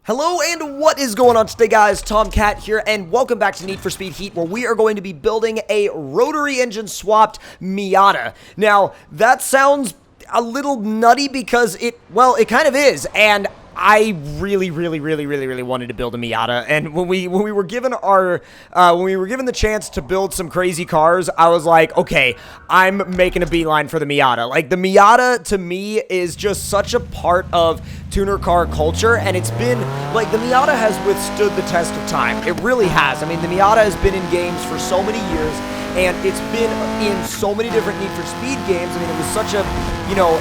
Hello and what is going on today, guys? Tomcat here and welcome back to Need for Speed Heat, where we are going to be building a rotary engine swapped Miata. Now, that sounds a little nutty because it kind of is, and I really wanted to build a Miata, and when we were given the chance to build some crazy cars, I was like, okay, I'm making a beeline for the Miata. Like, the Miata to me is just such a part of tuner car culture, and it's been like, the Miata has withstood the test of time. It really has. I mean, the Miata has been in games for so many years, and it's been in so many different Need for Speed games. I mean, it was such a,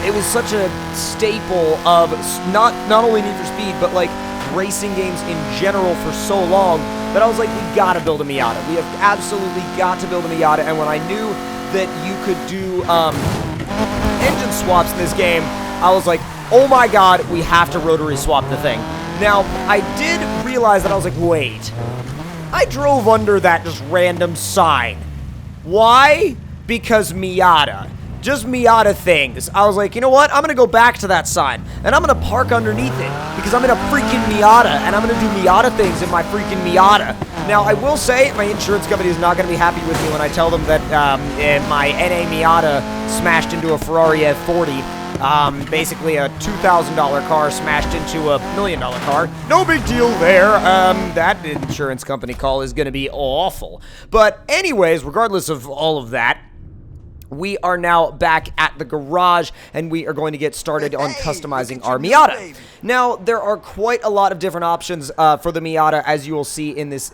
it was such a staple of not only Need for Speed, but like racing games in general for so long that I was like, we gotta build a Miata. We have absolutely got to build a Miata. And when I knew that you could do engine swaps in this game, I was like, oh my god, we have to rotary swap the thing. Now, I did realize that I was like, wait, I drove under that just random sign. Why? Because Miata. Just Miata things. I was like, you know what? I'm going to go back to that sign, and I'm going to park underneath it, because I'm in a freaking Miata, and I'm going to do Miata things in my freaking Miata. Now, I will say, my insurance company is not going to be happy with me when I tell them that my NA Miata smashed into a Ferrari F40. Basically a $2,000 car smashed into a $1 million car. No big deal there. That insurance company call is going to be awful. But anyways, regardless of all of that, we are now back at the garage, and we are going to get started on customizing our Miata. Now, there are quite a lot of different options for the Miata, as you will see in this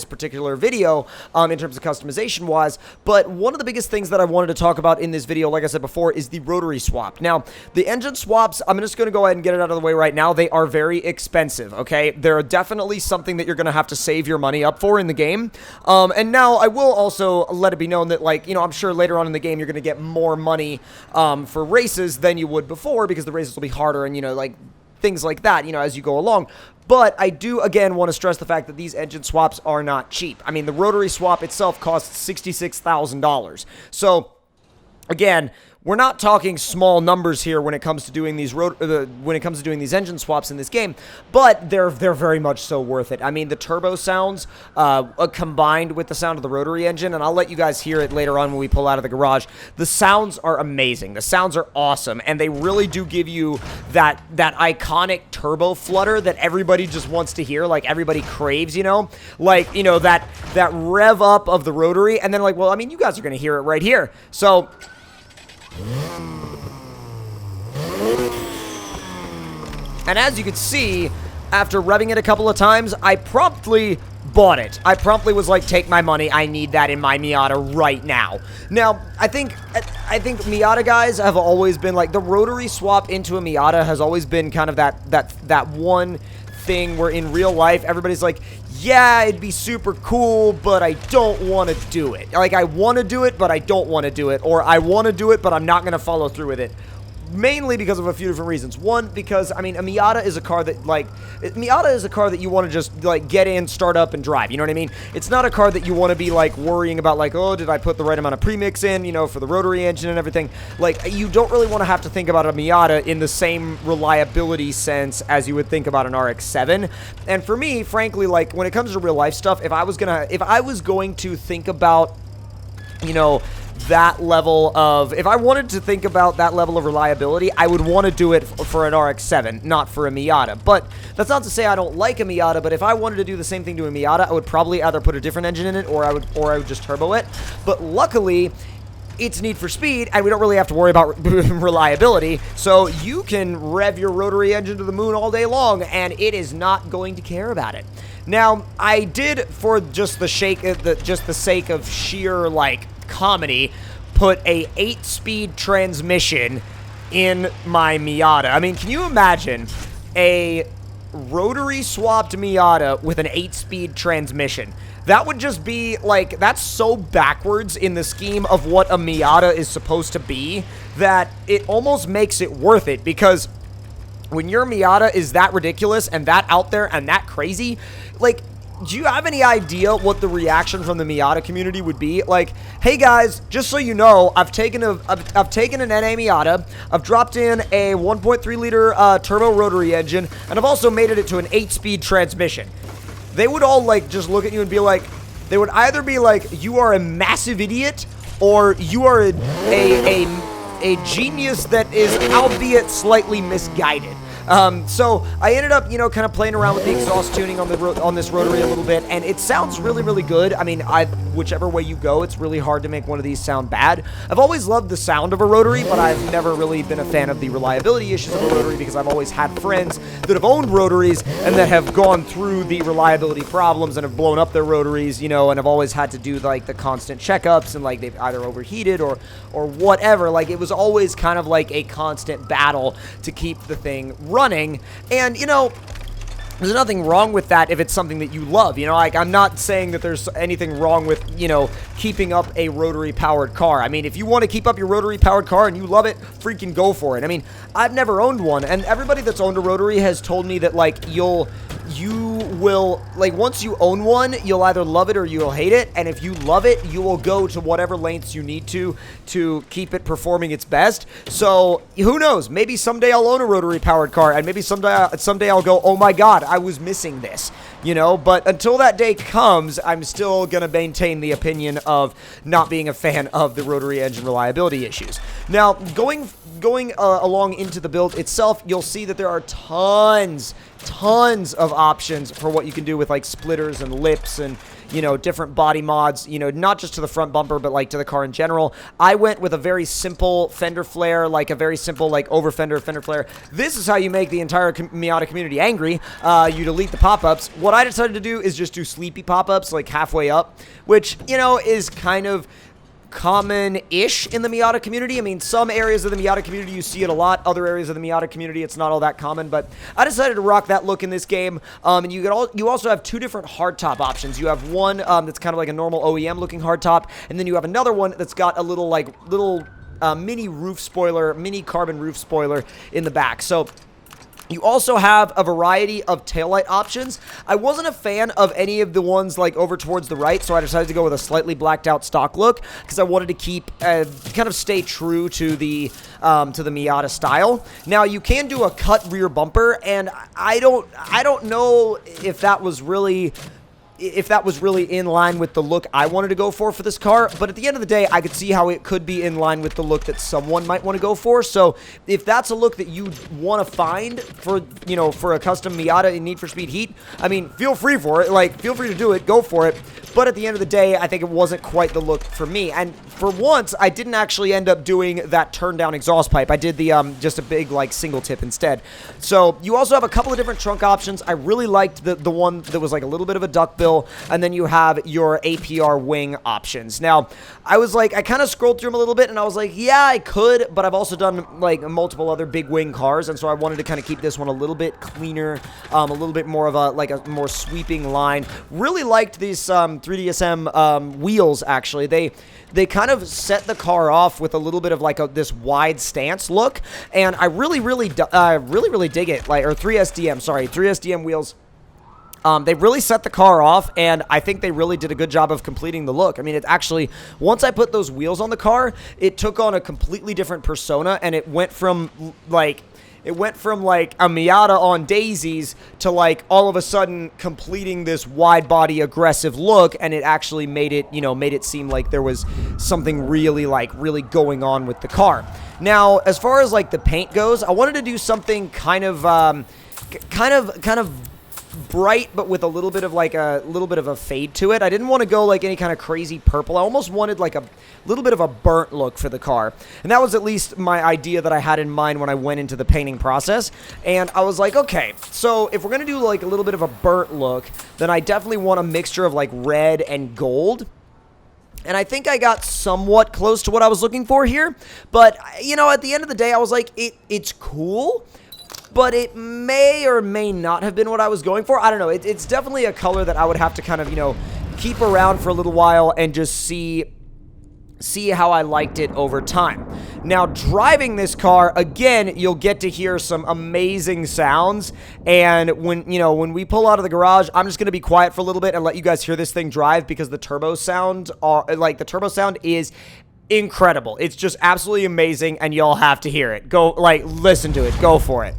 particular video, in terms of customization-wise. But one of the biggest things that I wanted to talk about in this video, like I said before, is the rotary swap. Now, the engine swaps, I'm just going to go ahead and get it out of the way right now. They are very expensive, okay? They're definitely something that you're going to have to save your money up for in the game. And now, I will also let it be known that, like, I'm sure later on in the game you're going to get more money for races than you would before, because the races will be harder and, like, things like that, as you go along. But I do, again, want to stress the fact that these engine swaps are not cheap. I mean, the rotary swap itself costs $66,000. So, again, we're not talking small numbers here when it comes to doing these engine swaps in this game, but they're very much so worth it. I mean, the turbo sounds combined with the sound of the rotary engine, and I'll let you guys hear it later on when we pull out of the garage. The sounds are amazing. The sounds are awesome, and they really do give you that iconic turbo flutter that everybody just wants to hear, like everybody craves, like, that rev up of the rotary, and then like, well, I mean, you guys are going to hear it right here. So and as you can see, after revving it a couple of times, I promptly bought it. I promptly was like, take my money, I need that in my Miata right now. Now, I think Miata guys have always been like, the rotary swap into a Miata has always been kind of that one thing where in real life, everybody's like, yeah, it'd be super cool, but I don't want to do it. Like, I want to do it, but I don't want to do it. Or I want to do it, but I'm not going to follow through with it. Mainly because of a few different reasons. One, because, I mean, a Miata is a car that, like, you want to just, like, get in, start up, and drive, you know what I mean? It's not a car that you want to be, like, worrying about, like, oh, did I put the right amount of premix in, for the rotary engine and everything. Like, you don't really want to have to think about a Miata in the same reliability sense as you would think about an RX-7. And for me, frankly, like, when it comes to real life stuff, if I was going to think about, that level of, if I wanted to think about that level of reliability, I would want to do it for an RX-7, not for a Miata. But that's not to say I don't like a Miata, but if I wanted to do the same thing to a Miata, I would probably either put a different engine in it, or I would just turbo it. But luckily, it's Need for Speed, and we don't really have to worry about reliability, so you can rev your rotary engine to the moon all day long, and it is not going to care about it. Now, I did, for just the sake of sheer, like, comedy, put a 8-speed transmission in my Miata. I mean, can you imagine a rotary swapped Miata with an 8-speed transmission? That would just be, like, that's so backwards in the scheme of what a Miata is supposed to be that it almost makes it worth it, because when your Miata is that ridiculous and that out there and that crazy, like, do you have any idea what the reaction from the Miata community would be? Like, hey guys, just so you know, I've taken an NA Miata, I've dropped in a 1.3 liter turbo rotary engine, and I've also made it to an 8-speed transmission. They would all like just look at you and be like, they would either be like, you are a massive idiot, or you are a genius that is albeit slightly misguided. So I ended up, you know, kind of playing around with the exhaust tuning on this rotary a little bit, and it sounds really, really good. I mean, whichever way you go, it's really hard to make one of these sound bad. I've always loved the sound of a rotary, but I've never really been a fan of the reliability issues of a rotary because I've always had friends that have owned rotaries and that have gone through the reliability problems and have blown up their rotaries, you know, and have always had to do like the constant checkups and like they've either overheated or whatever. Like it was always kind of like a constant battle to keep the thing running. And, you know, there's nothing wrong with that if it's something that you love, you know, like I'm not saying that there's anything wrong with, you know, keeping up a rotary powered car. I mean, if you want to keep up your rotary powered car and you love it, freaking go for it. I mean, I've never owned one, and everybody that's owned a rotary has told me that like you will, like, once you own one, you'll either love it or you'll hate it, and if you love it, you will go to whatever lengths you need to keep it performing its best. So who knows, maybe someday I'll own a rotary powered car, and maybe someday I'll go, oh my god, I was missing this, you know. But until that day comes, I'm still gonna maintain the opinion of not being a fan of the rotary engine reliability issues. Now, going along into the build itself, you'll see that there are tons of options for what you can do with like splitters and lips and, you know, different body mods, you know, not just to the front bumper, but like to the car in general. I went with a very simple fender flare, like a very simple like over fender flare. This is how you make the entire Miata community angry. You delete the pop-ups. What I decided to do is just do sleepy pop-ups like halfway up, which, you know, is kind of common-ish in the Miata community. I mean, some areas of the Miata community you see it a lot. Other areas of the Miata community it's not all that common, but I decided to rock that look in this game. And you also have two different hardtop options. You have one that's kind of like a normal OEM looking hardtop, and then you have another one that's got a little mini roof spoiler, mini carbon roof spoiler in the back. So you also have a variety of taillight options. I wasn't a fan of any of the ones like over towards the right, so I decided to go with a slightly blacked out stock look because I wanted to keep kind of stay true to the Miata style. Now you can do a cut rear bumper, and I don't know if that was really in line with the look I wanted to go for this car, but at the end of the day, I could see how it could be in line with the look that someone might want to go for. So if that's a look that you want to find for, you know, for a custom Miata in Need for Speed Heat, I mean, feel free for it. Like, feel free to do it. Go for it. But at the end of the day, I think it wasn't quite the look for me. And for once, I didn't actually end up doing that turn-down exhaust pipe. I did the just a big, like, single tip instead. So you also have a couple of different trunk options. I really liked the one that was like a little bit of a duckbill, and then you have your APR wing options. Now, I was like, I kind of scrolled through them a little bit, and I was like, yeah, I could, but I've also done like multiple other big wing cars, and so I wanted to kind of keep this one a little bit cleaner, a little bit more of a more sweeping line. Really liked these 3DSM wheels. Actually, they kind of set the car off with a little bit of like this wide stance look, and I really dig it. Like, or 3SDM wheels. They really set the car off, and I think they really did a good job of completing the look. I mean, it actually, once I put those wheels on the car, it took on a completely different persona, and it went from like a Miata on daisies to like all of a sudden completing this wide body aggressive look, and it actually made it seem like there was something really going on with the car. Now, as far as like the paint goes, I wanted to do something kind of bright, but with a little bit of a fade to it. I didn't want to go like any kind of crazy purple. I almost wanted like a little bit of a burnt look for the car, and that was at least my idea that I had in mind when I went into the painting process. And I was like, okay, so if we're gonna do like a little bit of a burnt look, then I definitely want a mixture of like red and gold. And I think I got somewhat close to what I was looking for here, but you know, at the end of the day, I was like, it's cool, but it may or may not have been what I was going for. I don't know. It's definitely a color that I would have to kind of, you know, keep around for a little while and just see see how I liked it over time. Now, driving this car, again, you'll get to hear some amazing sounds, and when we pull out of the garage, I'm just going to be quiet for a little bit and let you guys hear this thing drive, because the turbo sound is incredible. It's just absolutely amazing, and y'all have to hear it. Go, listen to it. Go for it.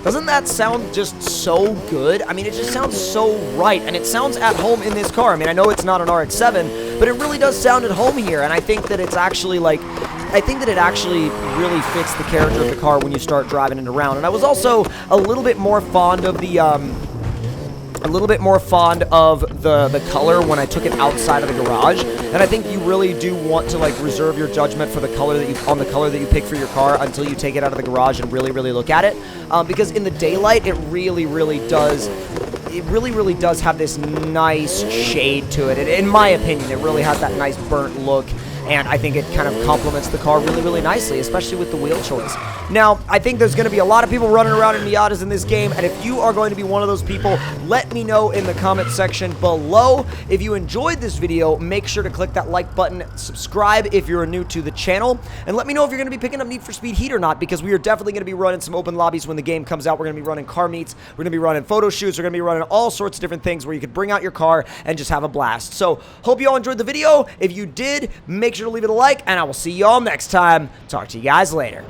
Doesn't that sound just so good? I mean, it just sounds so right, and it sounds at home in this car. I mean, I know it's not an RX-7, but it really does sound at home here, and I think that it's actually, I think that it actually really fits the character of the car when you start driving it around. And I was also a little bit more fond of the, the color when I took it outside of the garage, and I think you really do want to reserve your judgment for the color that you pick for your car until you take it out of the garage and really look at it, because in the daylight it really does have this nice shade to it. In my opinion, it really has that nice burnt look, and I think it kind of complements the car really nicely, especially with the wheel choice. Now, I think there's going to be a lot of people running around in Miatas in this game, and if you are going to be one of those people, let me know in the comment section below. If you enjoyed this video, make sure to click that like button, subscribe if you're new to the channel, and let me know if you're going to be picking up Need for Speed Heat or not, because we are definitely going to be running some open lobbies when the game comes out. We're going to be running car meets, we're going to be running photo shoots, we're going to be running all sorts of different things where you could bring out your car and just have a blast. So, hope you all enjoyed the video. If you did, make sure to leave it a like, and I will see you all next time. Talk to you guys later.